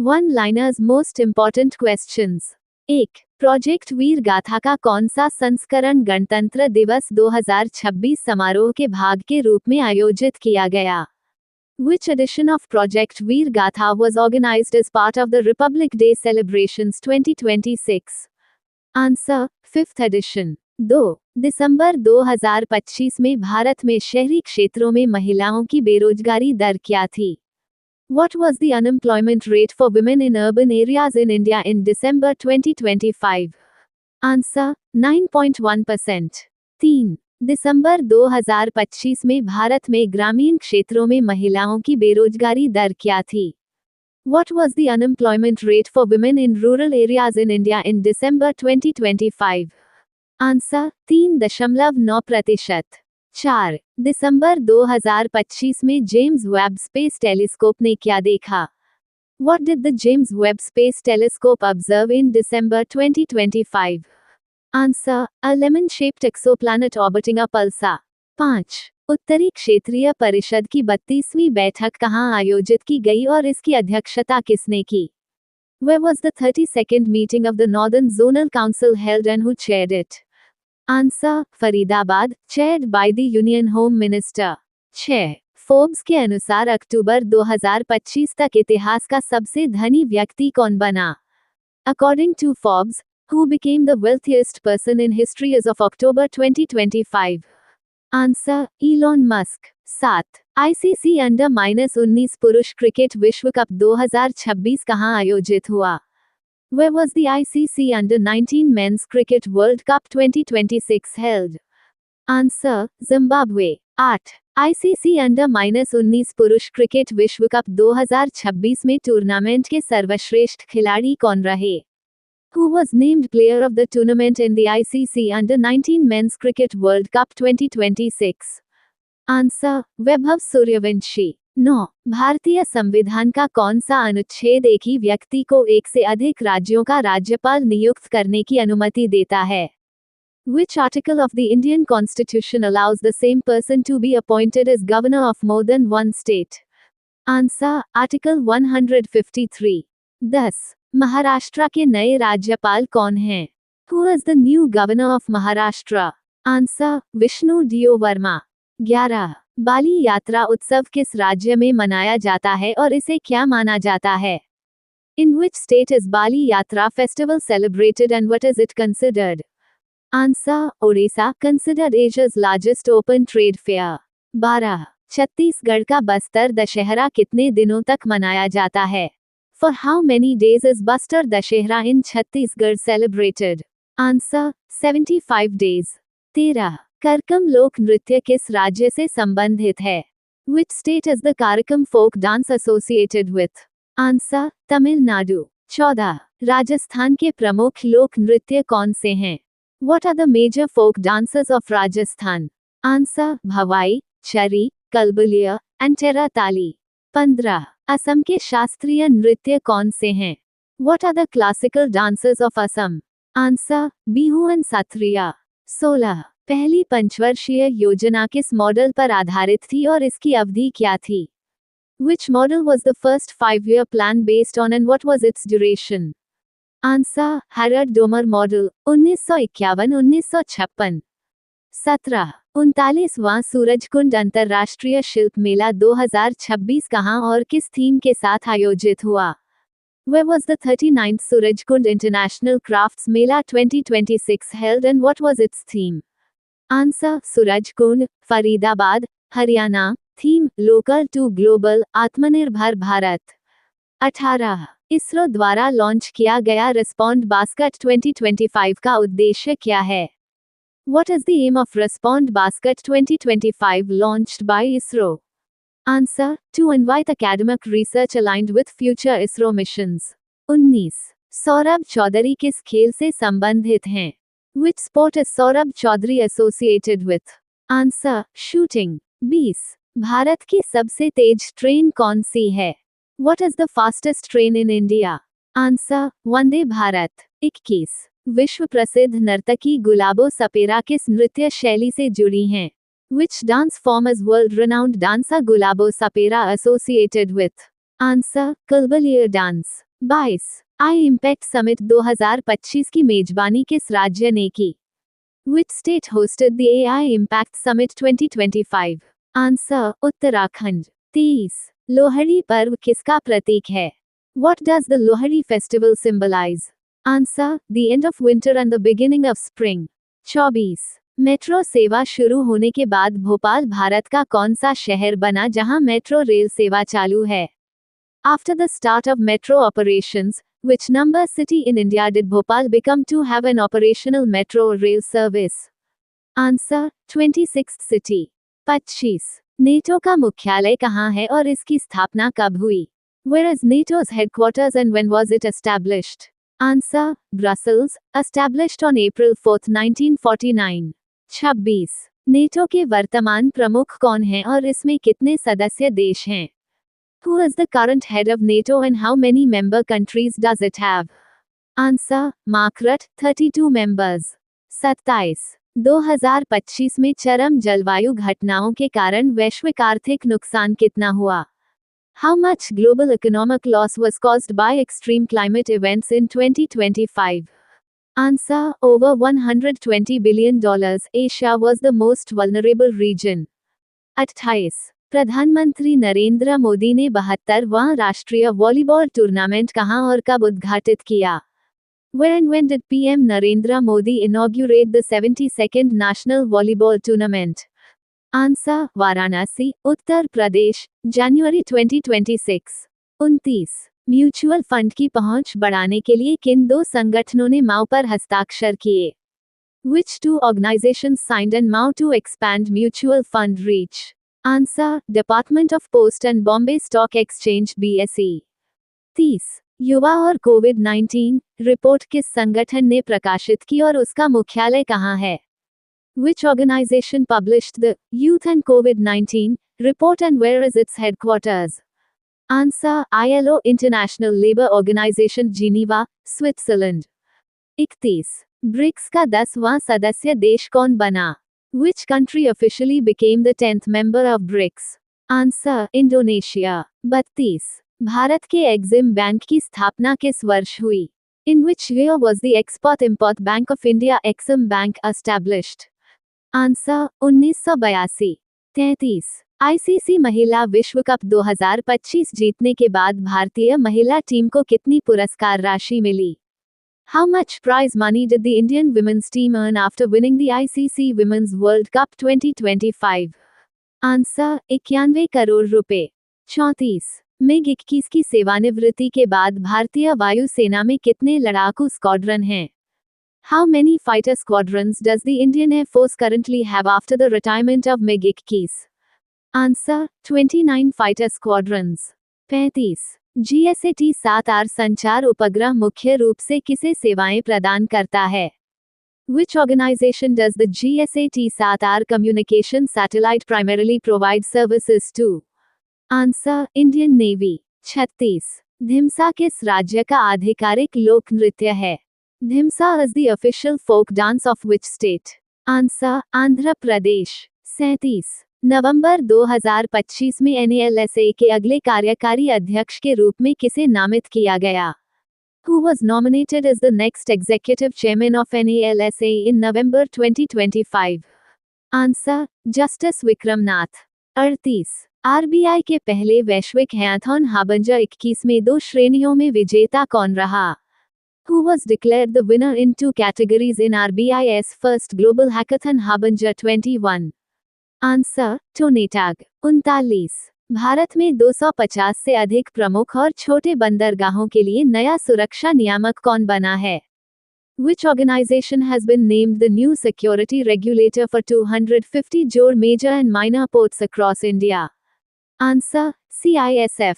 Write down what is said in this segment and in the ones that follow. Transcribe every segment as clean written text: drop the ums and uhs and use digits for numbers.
One liners most important questions. 1. Project Veer Gatha का कौन सा संस्करण गणतंत्र दिवस 2026 समारोह के भाग के रूप में आयोजित किया गया? Which edition of Project Veer Gatha was organized as part of the Republic Day celebrations 2026? Answer: 5th edition। 2. दिसंबर 2025 में भारत में शहरी क्षेत्रों में महिलाओं की बेरोजगारी दर क्या थी? What was the unemployment rate for women in urban areas in India in December 2025? Answer: 9.1%। 3. दिसंबर 2025 में भारत में ग्रामीण क्षेत्रों में महिलाओं की बेरोजगारी दर क्या थी? What was the unemployment rate for women in rural areas in India in December 2025? Answer: 3.9%। 4. दिसंबर 2025 में जेम्स वेब स्पेस टेलीस्कोप ने क्या देखा? What did the James Webb Space Telescope observe in December 2025? Answer: a lemon-shaped exoplanet orbiting a pulsar। 5. उत्तरी क्षेत्रीय परिषद की 32वीं बैठक कहाँ आयोजित की गई और इसकी अध्यक्षता किसने की? Where was the 32nd meeting of the Northern Zonal Council held and who chaired it? Answer: Faridabad, chaired by the Union Home Minister। 6. Forbes के अनुसार अक्टूबर 2025 तक इतिहास का सबसे धनी व्यक्ति कौन बना? According to Forbes, who became the wealthiest person in history as of October 2025? Answer: Elon Musk। 7. ICC under-19 पुरुष क्रिकेट विश्व कप 2026 कहाँ आयोजित हुआ? Where was the ICC Under-19 Men's Cricket World Cup 2026 held? Answer: Zimbabwe। 8. ICC under-19 पुरुष cricket विश्व cup 2026 में tournament के सर्वश्रेष्ठ खिलाड़ी कौन रहे? Who was named player of the tournament in the ICC Under-19 Men's Cricket World Cup 2026? Answer: Vaibhav Suryavanshi. 9. भारतीय संविधान का कौन सा अनुच्छेद एक ही व्यक्ति को एक से अधिक राज्यों का राज्यपाल नियुक्त करने की अनुमति देता है? Which article of the Indian Constitution allows the same person to be appointed as governor of more than one state? Answer: Article 153। 10. Maharashtra के नए राज्यपाल कौन हैं? Who is the new governor of Maharashtra? Answer: Vishnu Deo Varma. 11. Bali Yatra उत्सव किस राज्य में मनाया जाता है और इसे क्या माना जाता है? In which state is Bali Yatra festival celebrated and what is it considered? Answer: Odisha, considered Asia's largest open trade fair। 12. Chhattisgarh का बस्तर दशहरा कितने दिनों तक मनाया जाता है? For how many days is Bastar Dashehra in Chhattisgarh celebrated? Answer: 75 days। 13. करकम लोक नृत्य किस राज्य से संबंधित है? Which state is the Karakam folk dance associated with? Answer: Tamil Nadu. 14. Rajasthan के प्रमुख लोक नृत्य कौन से हैं? What are the major folk dances of Rajasthan? Answer: भवाई, चरी, कलबलिया, and टेरा ताली। 15. असम के शास्त्रीय नृत्य कौन से हैं? What are the classical dances of Assam? Answer: Bihu and Sattriya. 16. पहली पंचवर्षीय योजना किस मॉडल पर आधारित थी और इसकी अवधि क्या थी? Which model was the first 5-year plan based on and what was its duration? Answer: Harrod Domer Model, 1951-1956। 17. 39वां Surajkund अंतर्राष्ट्रीय शिल्प मेला 2026 कहाँ और किस थीम के साथ आयोजित हुआ? Where was the 39th Surajkund International Crafts Mela 2026 held and what was its theme? Answer: Surajkund, Faridabad, Haryana. Theme: local to global, Atmanirbhar Bharat. 18. ISRO द्वारा लॉन्च किया गया रिस्पॉन्ड बास्केट 2025 का उद्देश्य क्या है? What is the aim of Respond Basket 2025 launched by ISRO? Answer: to invite academic research aligned with future ISRO missions। 19. Saurabh Chaudhary किस खेल से संबंधित हैं? Which sport is Saurabh Chaudhary associated with? Answer: shooting। 20. Bharat की सबसे तेज ट्रेन कौन सी है? What is the fastest train in India? Answer: Vande Bharat. 21. विश्व प्रसिद्ध नर्तकी गुलाबो सपेरा किस नृत्य शैली से जुड़ी हैं? Which dance form is world-renowned dancer Gulabo Sapera associated with? Answer: Kalbaliya dance। 22 I impact summit 2025 की मेजबानी किस राज्य ने की? Which state hosted the AI Impact Summit 2025? Answer Uttarakhand. 23 Lohri पर्व किसका प्रतीक है? What does the Lohri festival symbolize? Answer the end of winter and the beginning of spring। 24 metro सेवा शुरू होने के बाद भोपाल भारत का कौन सा शहर बना जहां मेट्रो रेल सेवा चालू है? After the start of metro operations, which number city in India did Bhopal become to have an operational metro rail service? Answer 26th city। 25 NATO का मुख्यालय कहाँ है और इसकी स्थापना कब हुई? Where is NATO's headquarters and when was it established? Answer Brussels, established on April 4, 1949। 26 NATO के वर्तमान प्रमुख कौन हैं और इसमें कितने सदस्य देश हैं? Who is the current head of NATO and how many member countries does it have? Answer Mark Rutte, 32 members। 27 2025 में चरम जलवायु घटनाओं के कारण वैश्विक आर्थिक नुकसान कितना हुआ? How much global economic loss was caused by extreme climate events in 2025? Answer over $120 billion। Asia was the most vulnerable region। 28 प्रधानमंत्री नरेंद्र मोदी ने 72वां राष्ट्रीय वॉलीबॉल टूर्नामेंट कहां और कब उद्घाटित किया? Where and when did PM Narendra Modi inaugurate the 72nd National Volleyball Tournament? Answer Varanasi, Uttar Pradesh, जनवरी 2026। 29 mutual fund की पहुंच बढ़ाने के लिए किन दो संगठनों ने माओ पर हस्ताक्षर किए? Which two organizations signed an MOU to expand mutual fund reach? Answer Department of Post and Bombay Stock Exchange BSE। 30 युवा और कोविड-19 रिपोर्ट किस संगठन ने प्रकाशित की और उसका मुख्यालय कहां है? Which organization published the Youth and COVID-19 report and where is its headquarters? Answer ILO International Labour Organization Geneva, Switzerland। 31 BRICS का 10वां सदस्य देश कौन बना? Which country officially became the 10th member of BRICS? Answer Indonesia। 32 Bharat के Exim bank की स्थापना किस वर्ष हुई? In which year was the Export-Import Bank of India Exim Bank established? Answer 1982। 33 ICC महिला विश्व कप 2025 जीतने के बाद भारतीय महिला टीम को कितनी पुरस्कार राशि मिली? How much prize money did the Indian women's team earn after winning the ICC Women's World Cup 2025? Answer 91 crore रुपए। 34 मिग 21 की सेवानिवृत्ति के बाद भारतीय वायुसेना में कितने लड़ाकू स्क्वाड्रन हैं? How many fighter squadrons does the Indian Air Force currently have after the retirement of MiG 21? Answer 29 fighter squadrons। 35 GSAT-7R संचार उपग्रह मुख्य रूप से किसे सेवाएं प्रदान करता है? Which organization does the GSAT-7R communication satellite primarily provide services to? Answer Indian Navy। 36 Dhimsa किस राज्य का आधिकारिक लोक नृत्य है? Dhimsa is the official folk dance of which state? Answer Andhra Pradesh. 37 नवंबर 2025 में NALSA के अगले कार्यकारी अध्यक्ष के रूप में किसे नामित किया गया? Who was nominated as the next executive chairman of NALSA in November 2025? Answer Justice Vikram Nath। 38 RBI के पहले वैश्विक हैकाथॉन हाबंजा 21 में 2 श्रेणियों में विजेता कौन रहा? Who was declared the winner in 2 categories in RBI's first global hackathon Habanja 21? Answer Tonetag। 39 Bharat में 250 से अधिक प्रमुख और छोटे बंदरगाहों के लिए नया सुरक्षा नियामक कौन बना है? Which organization has been named the new security regulator for 250 जोड़ major and minor ports across India? Answer CISF।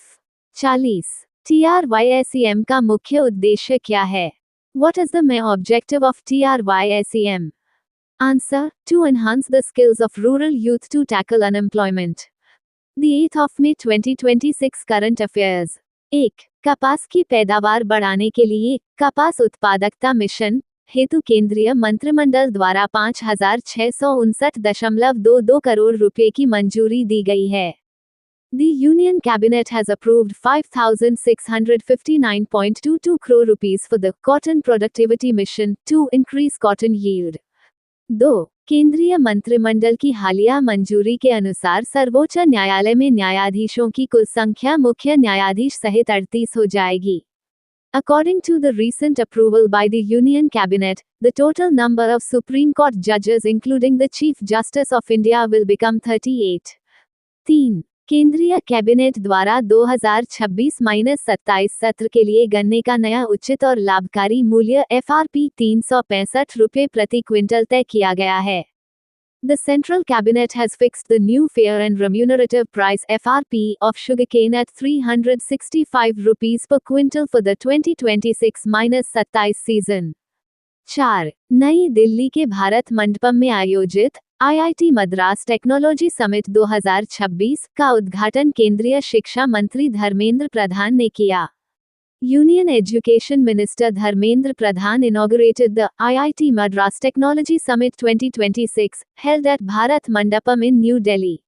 40 TRYSEM का मुख्य उद्देश्य क्या है? What is the main objective of TRYSEM? Answer to enhance the skills of rural youth to tackle unemployment। The 8th of May 2026 current affairs। 1 कपास की पैदावार बढ़ाने के लिए कपास उत्पादकता मिशन हेतु केंद्रीय मंत्रिमंडल द्वारा 5659.22 करोड़ रुपए की मंजूरी दी गई है। The Union Cabinet has approved 5,659.22 crore rupees for the Cotton Productivity Mission to increase cotton yield. 2. केंद्रीय मंत्रिमंडल की हालिया मंजूरी के अनुसार सर्वोच्च न्यायालय में न्यायाधीशों की कुल संख्या मुख्य न्यायाधीश सहित 38 हो जाएगी. According to the recent approval by the Union Cabinet, the total number of Supreme Court judges including the Chief Justice of India will become 38. 3. केंद्रीय कैबिनेट द्वारा 2026-27 सत्र के लिए गन्ने का नया उचित और लाभकारी मूल्य FRP 365 रुपये प्रति क्विंटल तय किया गया है. The Central Cabinet has fixed the new fair and remunerative price FRP of sugarcane at 365 rupees per quintal for the 2026-27 season. 4. नई दिल्ली के भारत मंडपम में आयोजित IIT मद्रास टेक्नोलॉजी समिट 2026 का उद्घाटन केंद्रीय शिक्षा मंत्री धर्मेंद्र प्रधान ने किया. Union Education Minister Dharmendra Pradhan inaugurated the IIT Madras Technology Summit 2026, held at Bharat Mandapam in New Delhi.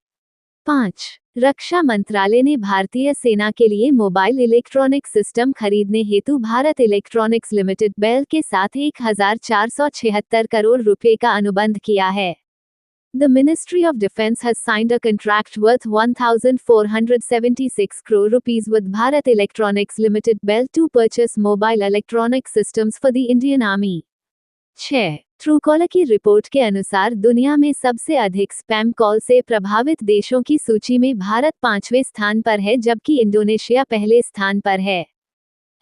5. रक्षा मंत्रालय ने भारतीय सेना के लिए मोबाइल इलेक्ट्रॉनिक सिस्टम खरीदने हेतु भारत इलेक्ट्रॉनिक्स लिमिटेड बेल के साथ 1,476 करोड़ रुपए का अनुबंध किया है. The Ministry of Defence has signed a contract worth 1,476 crore rupees with Bharat Electronics Limited BEL to purchase mobile electronic systems for the Indian Army. 6. Truecaller की रिपोर्ट के अनुसार दुनिया में सबसे अधिक स्पैम कॉल से प्रभावित देशों की सूची में भारत 5वें स्थान पर है जबकि इंडोनेशिया पहले स्थान पर है.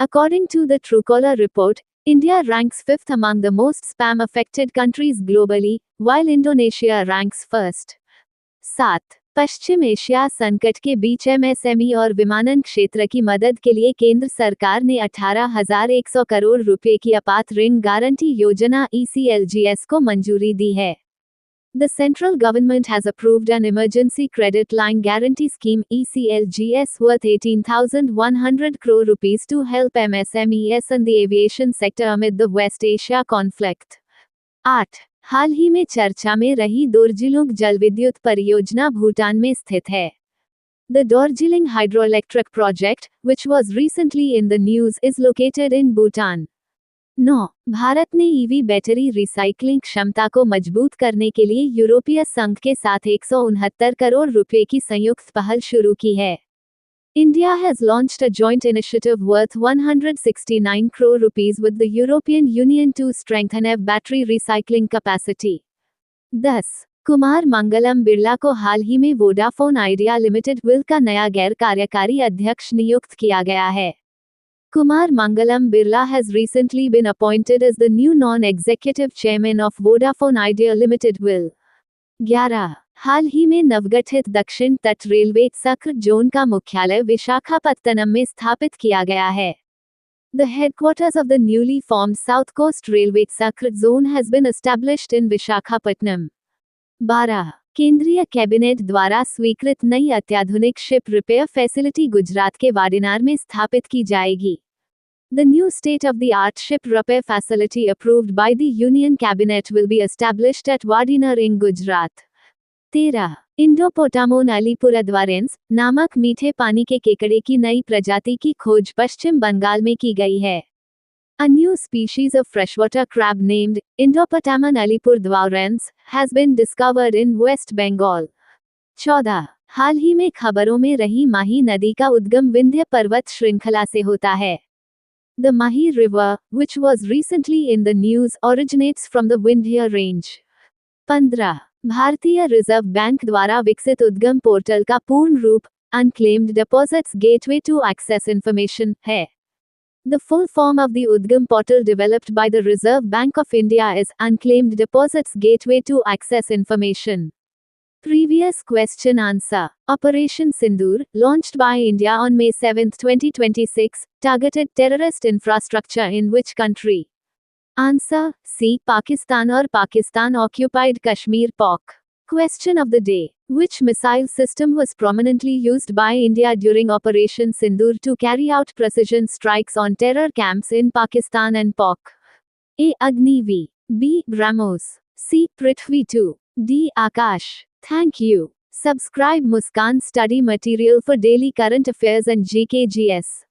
According to the Truecaller report, India ranks 5th among the most spam-affected countries globally, while Indonesia ranks first. 7. Paschim Asia संकट के बीच MSME और विमानन क्षेत्र की मदद के लिए केंद्र सरकार ने 18,100 करोड़ रुपए की आपात ऋण गारंटी योजना ECLGS को मंजूरी दी है. The central government has approved an emergency credit line guarantee scheme ECLGS worth 18,100 crore rupees to help MSMEs in the aviation sector amid the West Asia conflict. 8. हाल ही में चर्चा में रही दोर्जिलिंग जलविद्युत परियोजना भूटान में स्थित है. The Darjeeling hydroelectric project, which was recently in the news, is located in Bhutan. 9. Bharat ने ईवी बैटरी रिसाइक्लिंग क्षमता को मजबूत करने के लिए यूरोपीय संघ के साथ 169 करोड़ रुपए की संयुक्त पहल शुरू की है. India has launched a joint initiative worth 169 crore rupees with the European Union to strengthen EV battery recycling capacity. 10. Kumar Mangalam Birla को हाल ही में वोडाफोन आइडिया लिमिटेड विल का नया गैर कार्यकारी अध्यक्ष नियुक्त किया गया है. Kumar Mangalam Birla has recently been appointed as the new non-executive chairman of Vodafone Idea Limited Will. 11. हाल ही में नवगठित दक्षिण तट रेलवे सक्र जोन का मुख्यालय विशाखापत्तनम में स्थापित किया गया है. The headquarters of the newly formed South Coast Railway Sakra Zone has been established in Visakhapatnam. 12. केंद्रीय कैबिनेट द्वारा स्वीकृत नई अत्याधुनिक शिप रिपेयर फैसिलिटी गुजरात के वाडिनार में स्थापित की जाएगी. The new state-of-the-art ship repair facility approved by the Union Cabinet will be established at Wadinar in Gujarat. 13. इंडोपोटामोन अलीपुरद्वारेंस नामक मीठे पानी के केकड़े की नई प्रजाति की खोज पश्चिम बंगाल में की गई है. A new species of freshwater crab named Indopotamon alipurdwarense has been discovered in West Bengal. 14. हाल ही में खबरों में रही माही नदी का उद्गम विंध्य पर्वत श्रृंखला से होता है. The Mahi River, which was recently in the news, originates from the Vindhya range. 15. भारतीय रिजर्व बैंक द्वारा विकसित उद्गम पोर्टल का पूर्ण रूप Unclaimed Deposits Gateway to Access Information है. The full form of the Udgam portal developed by the Reserve Bank of India is Unclaimed Deposits Gateway to Access Information. Previous question answer. Operation Sindoor, launched by India on May 7, 2026, targeted terrorist infrastructure in which country? Answer: C. Pakistan or Pakistan occupied Kashmir (POK). Question of the day. Which missile system was prominently used by India during Operation Sindoor to carry out precision strikes on terror camps in Pakistan and POK? A. Agni V. B. BrahMos. C. Prithvi 2. D. Akash. Thank you. Subscribe Muskan Study Material for daily current affairs and GKGS.